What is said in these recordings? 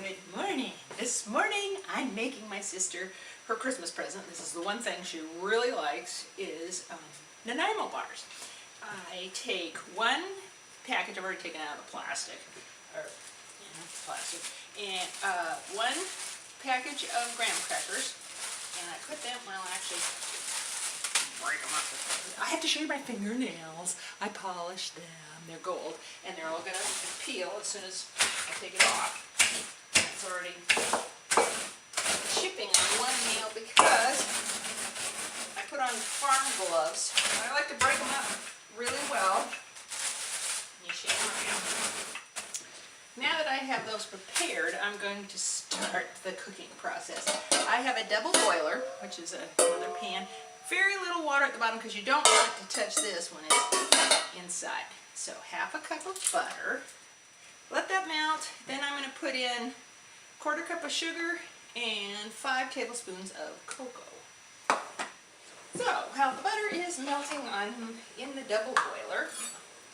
Good morning. This morning I'm making my sister her Christmas present. This is the one thing she really likes is Nainamo bars. I take one package, I've already taken out of the plastic, and one package of graham crackers, and I put them, well actually, break them up. I have to show you my fingernails. I polished them. They're gold, and they're all going to peel as soon as I take it off. And it's already chipping on one nail because I put on farm gloves. I like to break them up really well. You shake them around. Now that I have those prepared, I'm going to start the cooking process. I have a double boiler, which is another pan. Very little water at the bottom because you don't want it to touch this when it's inside. So half a cup of butter. Let that melt. Then I'm going to put in a quarter cup of sugar and 5 tablespoons of cocoa. So while the butter is melting in the double boiler,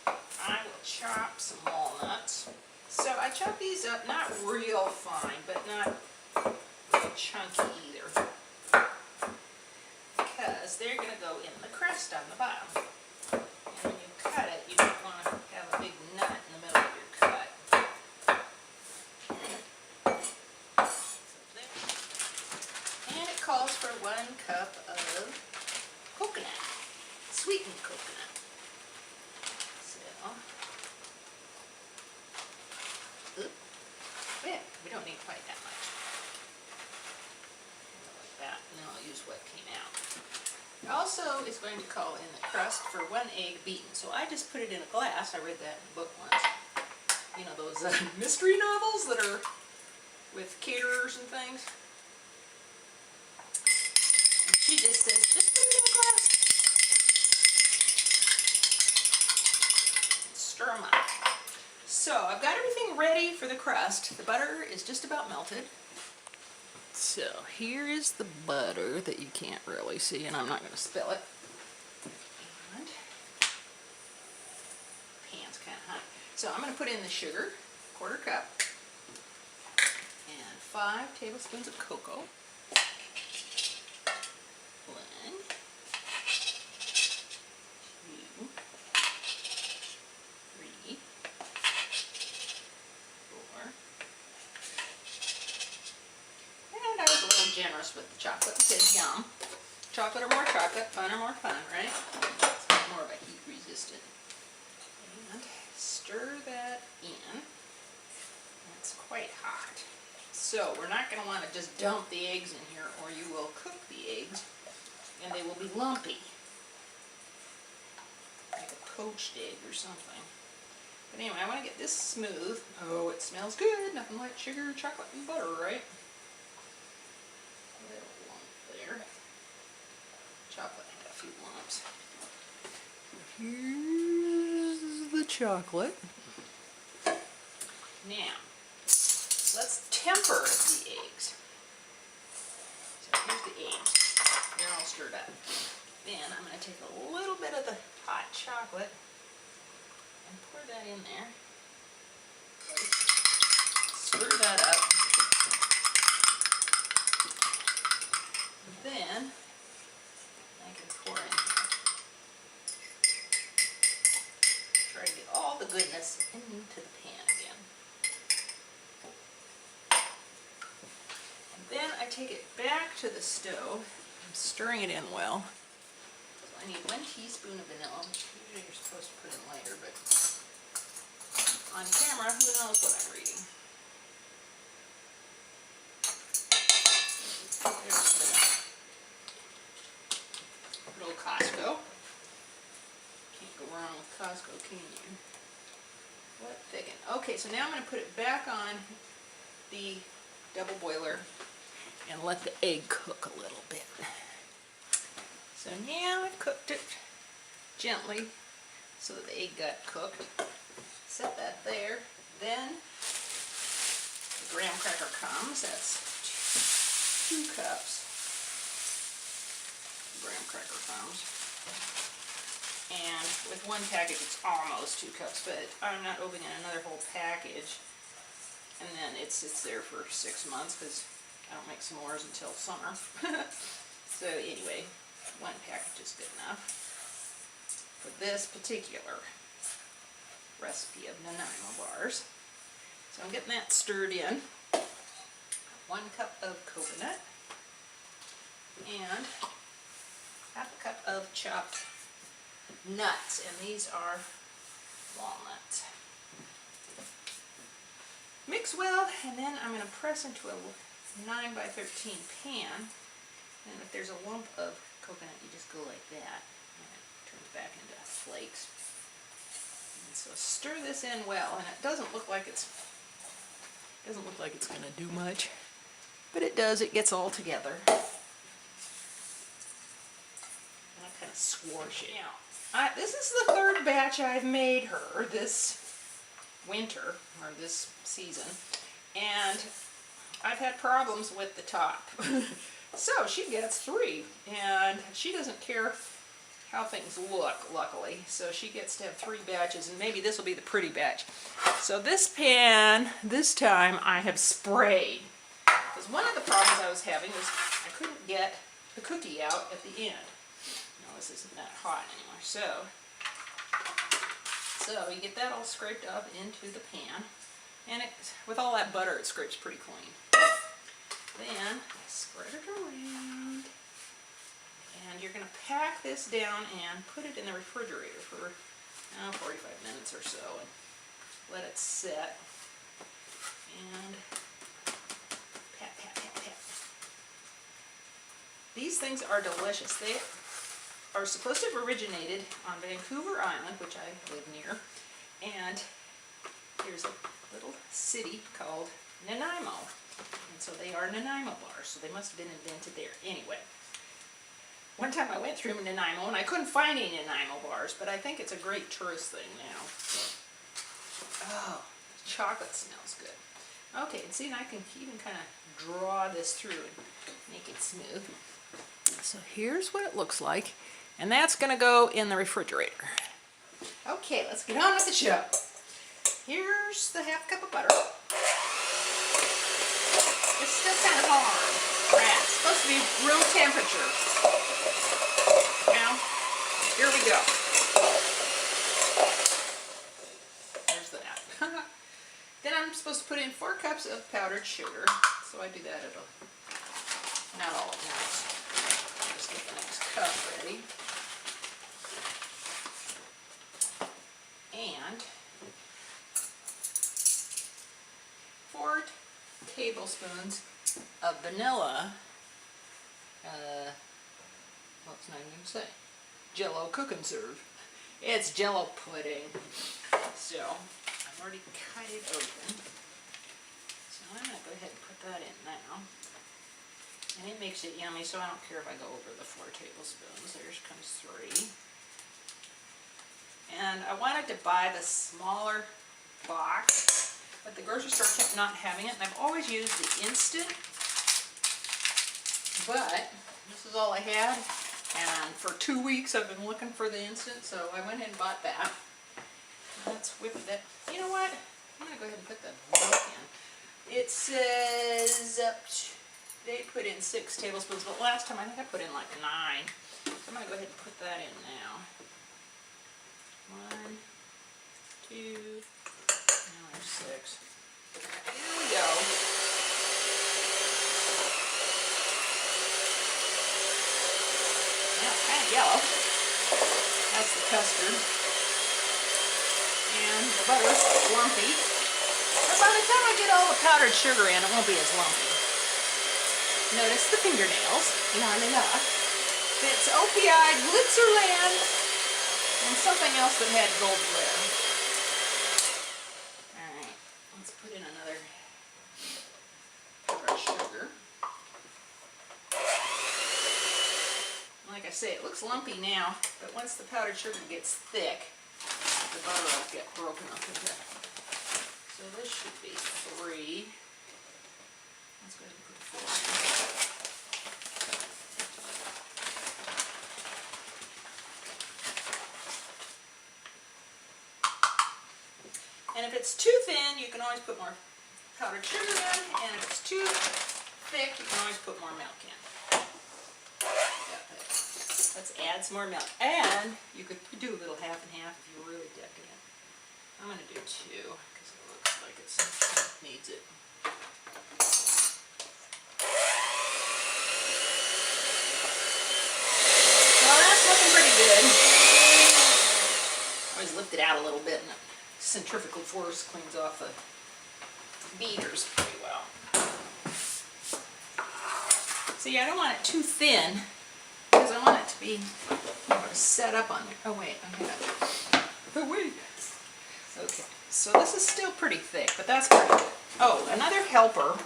I will chop some walnuts. So I chop these up not real fine, but not chunky either, because they're going to go in the crust on the bottom. And when you cut it, you don't want to have a big nut in the middle of your cut. And it calls for 1 cup of coconut, sweetened coconut. So, yeah, we don't need quite that much. Like that, and then I'll use what came out. Also, it's going to call in the crust for 1 egg beaten. So I just put it in a glass. I read that in a book once. You know, those mystery novels that are with caterers and things. And she just says, just put it in a glass. And stir them up. So I've got everything ready for the crust. The butter is just about melted. So here is the butter that you can't really see, and I'm not going to spill it. And pan's kind of hot. So I'm going to put in the sugar, quarter cup, and 5 tablespoons of cocoa. Blend. 2, 3, 4. And I was a little generous with the chocolate because yum. Chocolate or more chocolate, fun or more fun, right? It's more of a heat resistant. And stir that in. It's quite hot. So we're not going to want to just dump the eggs in here, or you will cook the eggs and they will be lumpy. Like a poached egg or something. But anyway, I want to get this smooth. Oh, it smells good. Nothing like sugar, chocolate, and butter, right? A little lump there. Chocolate had a few lumps. Here's the chocolate. Now, let's temper the eggs. So here's the eggs. They're all stirred up. Then I'm going to take a little bit of the hot chocolate and pour that in there. Stir that up. Then I can pour in. Try to get all the goodness into the pan again. And then I take it back to the stove. I'm stirring it in well. So I need 1 teaspoon of vanilla. Usually you're supposed to put in later, but on camera, who knows what I'm reading. There's vanilla. Good old Costco. Can't go wrong with Costco, can you? What thicken? Okay, so now I'm going to put it back on the double boiler and let the egg cook a little bit. So now I've cooked it gently so that the egg got cooked. Set that there. Then the graham cracker comes. That's 2 cups. Graham cracker crumbs. And with 1 package it's almost 2 cups, but I'm not opening another whole package. And then then it sits there for 6 months because I don't make s'mores until summer. So anyway, 1 package is good enough for this particular recipe of Nainamo bars. So I'm getting that stirred in. 1 cup of coconut and half a cup of chopped nuts, and these are walnuts. Mix well, and then I'm going to press into a 9 by 13 pan, and if there's a lump of coconut, you just go like that, and it turns back into flakes. And so stir this in well, and it doesn't look like it's going to do much, but it does. It gets all together. And I kind of swash it out. This is the 3rd batch I've made her this winter, or this season, and I've had problems with the top. So she gets 3, and she doesn't care how things look, luckily, so she gets to have 3 batches, and maybe this will be the pretty batch. So this pan, this time I have sprayed, because one of the problems I was having was I couldn't get the cookie out at the end. No, this isn't that hot anymore. So you get that all scraped up into the pan, and with all that butter, it scrapes pretty clean. Then spread it around, and you're going to pack this down and put it in the refrigerator for 45 minutes or so, and let it set. And pat, pat, pat, pat. These things are delicious. They are supposed to have originated on Vancouver Island, which I live near, and there's a little city called Nainamo, and so they are Nainamo bars, so they must have been invented there. Anyway, one time I went through Nainamo and I couldn't find any Nainamo bars, but I think it's a great tourist thing now. Oh, the chocolate smells good. Okay, and see, and I can even kind of draw this through and make it smooth. So here's what it looks like, and that's going to go in the refrigerator. Okay, let's get on with the show. Here's the half cup of butter. It's still kind of hard. It's supposed to be room temperature. Now, here we go. There's that. Then I'm supposed to put in 4 cups of powdered sugar. So I do that at not all at once. Just get the next cup ready. And 4 tablespoons of vanilla, what's not even say? Jello cook and serve. It's Jello pudding. So I've already cut it open. So I'm going to go ahead and put that in now. And it makes it yummy, so I don't care if I go over the 4 tablespoons. There comes 3. And I wanted to buy the smaller box, but the grocery store kept not having it, and I've always used the instant, but this is all I had, and for 2 weeks I've been looking for the instant, so I went ahead and bought that. Let's whip that. You know what? I'm going to go ahead and put the milk in. It says they put in 6 tablespoons, but last time I think I put in like 9, so I'm going to go ahead and put that in now. 1, 2, now there's 6. Here we go. Now it's kind of yellow. That's the custard. And the butter's lumpy. But by the time I get all the powdered sugar in, it won't be as lumpy. Notice the fingernails. La la la. It's OPI Glitzerland. And something else that had gold glitter. Alright, let's put in another powdered sugar. Like I say, it looks lumpy now, but once the powdered sugar gets thick, the butter will get broken up into it. So this should be 3. Let's go ahead and put 4 in. And if it's too thin, you can always put more powdered sugar in, and if it's too thick, you can always put more milk in. Let's add some more milk. And you could do a little half and half if you were really decadent. I'm going to do 2 because it looks like it needs it. Well, that's looking pretty good. Always lift it out a little bit and the centrifugal force cleans off the beaters pretty well. See, I don't want it too thin because I want it to be set up on there. Oh wait, okay. Oh wait. Okay, so this is still pretty thick, but that's pretty good. Oh, another helper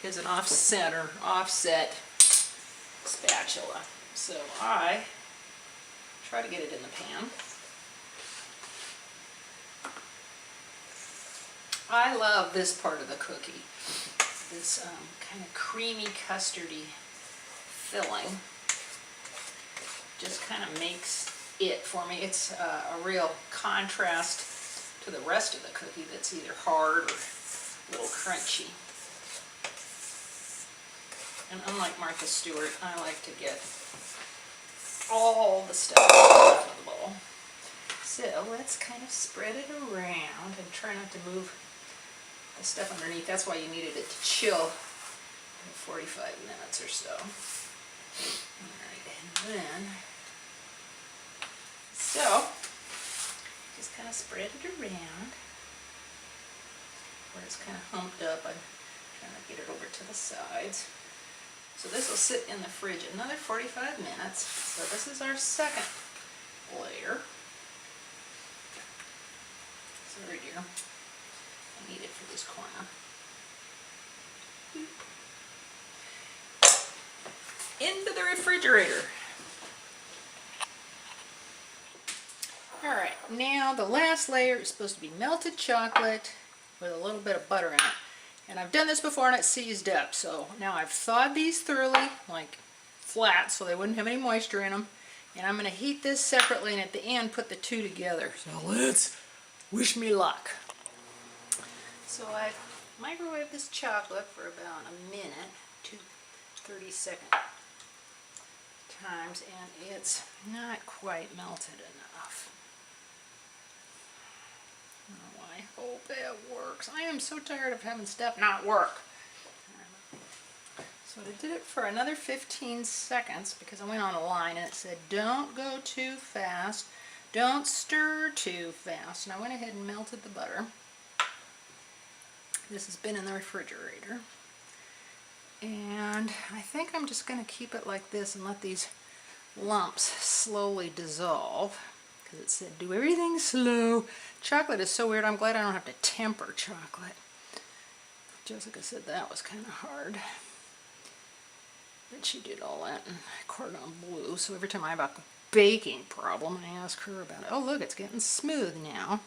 is an offset spatula. So I try to get it in the pan. I love this part of the cookie, this kind of creamy custardy filling. Just kind of makes it for me. It's a real contrast to the rest of the cookie that's either hard or a little crunchy. And unlike Martha Stewart, I like to get all the stuff out of the bowl. So let's kind of spread it around and try not to move the stuff underneath. That's why you needed it to chill for 45 minutes or so. Alright, and then, so, just kind of spread it around where it's kind of humped up. I'm trying to get it over to the sides. So this will sit in the fridge another 45 minutes. So this is our second layer. Sorry, dear. I need it for this corner. Into the refrigerator. Alright, now the last layer is supposed to be melted chocolate with a little bit of butter in it. And I've done this before and it seized up. So now I've thawed these thoroughly, like flat, so they wouldn't have any moisture in them. And I'm going to heat this separately and at the end put the two together. So let's wish me luck. So I've microwaved this chocolate for about a minute, 30-second times, and it's not quite melted enough. Oh, I hope it works. I am so tired of having stuff not work. So I did it for another 15 seconds because I went on a line and it said don't go too fast, don't stir too fast. And I went ahead and melted the butter. This has been in the refrigerator. And I think I'm just going to keep it like this and let these lumps slowly dissolve. Because it said do everything slow. Chocolate is so weird. I'm glad I don't have to temper chocolate. Jessica said that was kind of hard. But she did all that in cordon bleu. So every time I have a baking problem, I ask her about it. Oh, look, it's getting smooth now.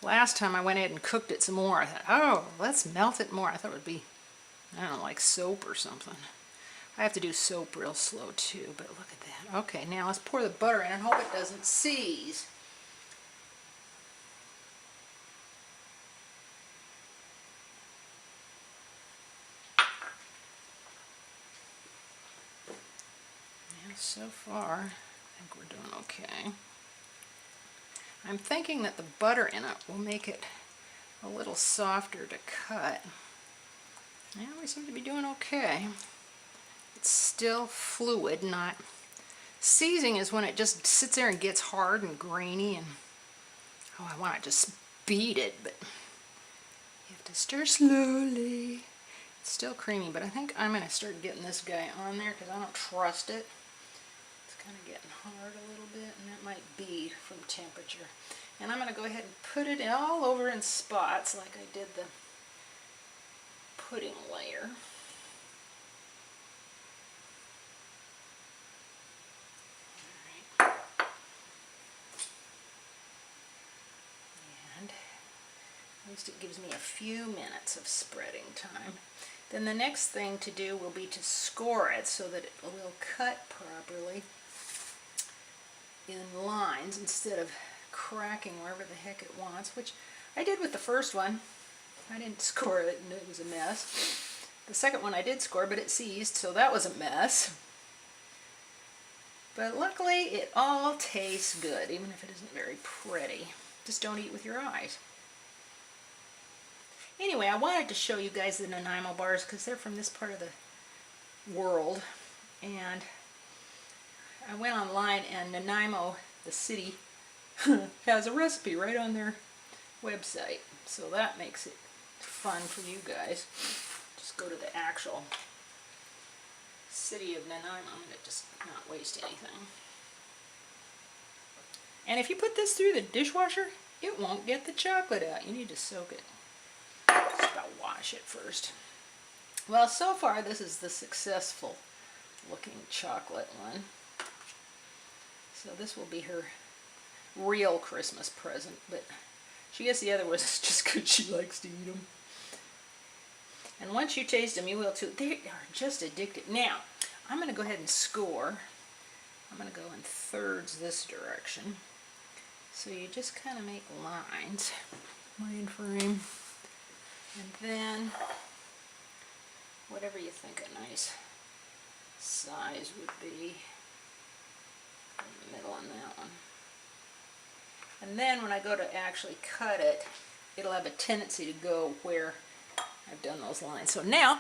Last time I went ahead and cooked it some more. I thought, oh, let's melt it more. I thought it would be, I don't know, like soap or something. I have to do soap real slow too, but look at that. Okay, now let's pour the butter in and hope it doesn't seize. Yeah, so far, I think we're doing okay. I'm thinking that the butter in it will make it a little softer to cut. Yeah, we seem to be doing okay. It's still fluid, not seizing is when it just sits there and gets hard and grainy and oh, I want to just beat it, but you have to stir slowly. It's still creamy, but I think I'm going to start getting this guy on there because I don't trust it. It's kind of getting hard a little bit, and that might be from temperature. And I'm going to go ahead and put it all over in spots like I did the pudding layer. Alright. And at least it gives me a few minutes of spreading time. Then the next thing to do will be to score it so that it will cut properly in lines instead of cracking wherever the heck it wants, which I did with the first one. I didn't score it and it was a mess. The second one I did score, but it seized, so that was a mess. But luckily it all tastes good, even if it isn't very pretty. Just don't eat with your eyes. Anyway, I wanted to show you guys the Nainamo bars because they're from this part of the world. And I went online and Nainamo, the city, has a recipe right on their website. So that makes it fun for you guys. Just go to the actual city of Nainamo and just not waste anything. And if you put this through the dishwasher, it won't get the chocolate out. You need to soak it. Just about wash it first. Well, so far this is the successful looking chocolate one. So this will be her real Christmas present, but she gets the other ones just because she likes to eat them. And once you taste them, you will too. They are just addictive. Now, I'm going to go ahead and score. I'm going to go in thirds this direction. So you just kind of make lines, line frame, and then whatever you think a nice size would be in the middle on that one. And then when I go to actually cut it, it'll have a tendency to go where I've done those lines. So now,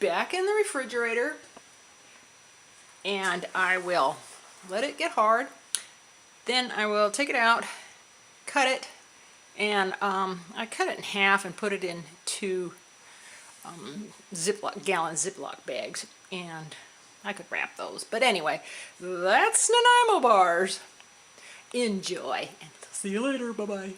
back in the refrigerator, and I will let it get hard. Then I will take it out, cut it, and I cut it in half and put it in 2 gallon Ziploc bags, and I could wrap those. But anyway, that's Nainamo bars. Enjoy, and see you later. Bye-bye.